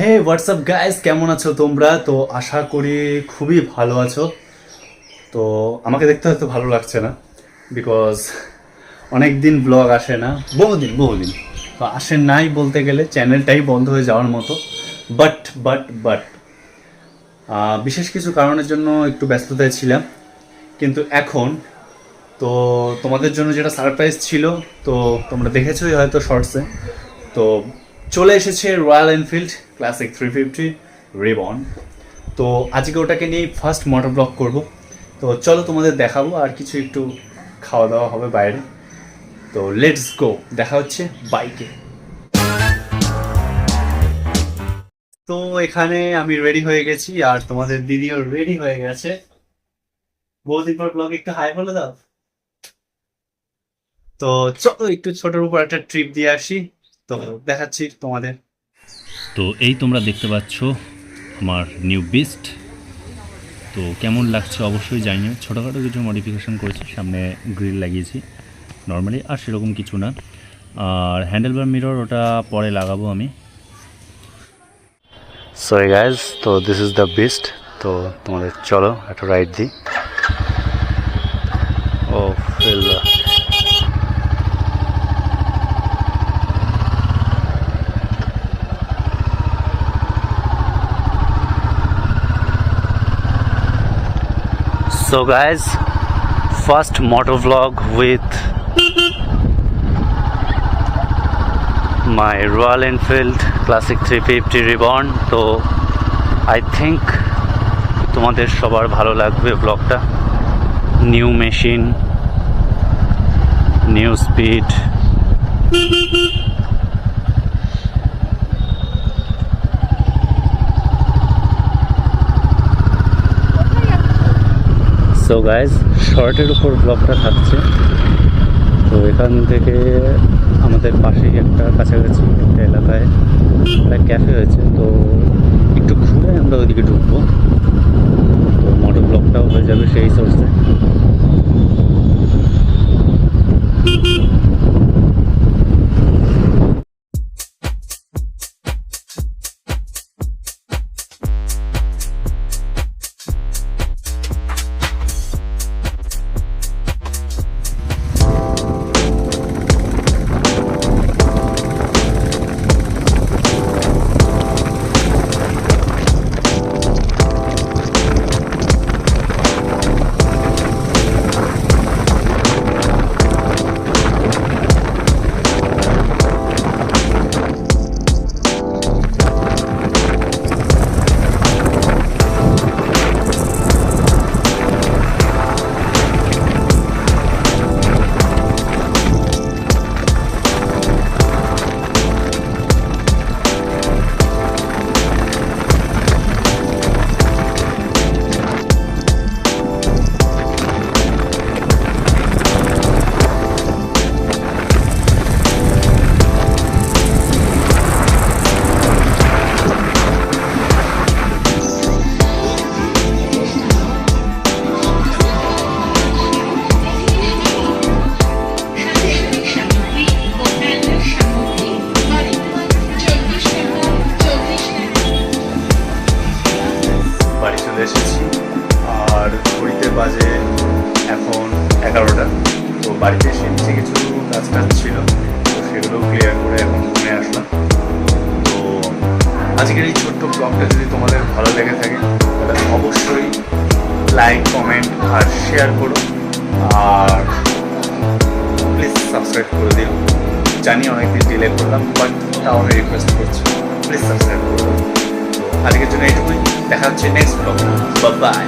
হে WhatsApp guys, কেমন আছো তোমরা? তো আশা করি খুবই ভালো আছো। তো আমাকে দেখতে হয়তো ভালো লাগছে না, বিকজ অনেক দিন ব্লগ আসে না, বহুদিন তো আসে নাই, বলতে গেলে চ্যানেলটাই বন্ধ হয়ে যাওয়ার মতো। বাট বিশেষ কিছু কারণের জন্য একটু ব্যস্ততায় ছিলাম, কিন্তু এখন তো তোমাদের জন্য যেটা সারপ্রাইজ ছিল, তো তোমরা দেখেছোই হয়তো শর্টসে। তো চলে এসেছে রয়্যাল এনফিল্ড ক্লাসিক 350 রিবন। তো আজকে ওটাকে নিয়ে ফার্স্ট মোটর ব্লগ করব। তো চলো তোমাদের দেখাবো, আর কিছু একটু খাওয়া দাওয়া হবে বাইরে। তো লেটস গো, দেখা হচ্ছে বাইকে। তো এখানে আমি রেডি হয়ে গেছি, আর তোমাদের দিদিও রেডি হয়ে গেছে। বহুদিন পর ব্লগ, একটু হাই বলে দাও। তো চলো একটু ছোটোর উপর একটা ট্রিপ দিয়ে আসি, তো দেখাচ্ছি তোমাদের। তো এই তোমরা দেখতে পাচ্ছ আমার নিউ বিস্ট। তো কেমন লাগছে অবশ্যই জানিও। ছোটোখাটো কিছু মডিফিকেশন করেছি, সামনে গ্রিল লাগিয়েছি নর্মালি, আর সেরকম কিছু না। আর হ্যান্ডেলবার মিরর ওটা পরে লাগাবো আমি। সরি গাইজ, তো দিস ইজ দ্য বিস্ট। তো তোমাদের চলো একটা রাইড দিই। ও feel So guys, first motor vlog with my Royal Enfield Classic 350 Reborn. তো I think তোমাদের সবার ভালো লাগবে ব্লগটা। New machine, new speed. So guys, শর্টের উপর ব্লগটা থাকছে। তো এখান থেকে আমাদের পাশেই একটা কাছাকাছি একটা এলাকায় একটা ক্যাফে হয়েছে, তো একটু ঘুরে আমরা ওইদিকে ঢুকবো। তো মোটর ব্লগটাও হয়ে যাবে সেই সোর্সে। বাড়ি চলে এসেছি, আর ঘড়িতে বাজে এখন 11টা। তো বাড়িতে এসে নিচে কিছু কাজ ছিল, তো সেগুলো ক্লিয়ার করে এখন ঘুরে আসলাম। তো আজকের এই ছোট্ট ব্লগটা যদি তোমাদের ভালো লেগে থাকে, তাহলে অবশ্যই লাইক, কমেন্ট আর শেয়ার করো, আর প্লিজ সাবস্ক্রাইব করে দিও। জানি অনেকদিন ডিলে করলাম, বাট তাও আমি রিকোয়েস্ট করছি, প্লিজ সাবস্ক্রাইব করে দিও। তো আজকের জন্য এইটুকুই, দেখা হচ্ছে নেক্সট ব্লগ। বাই।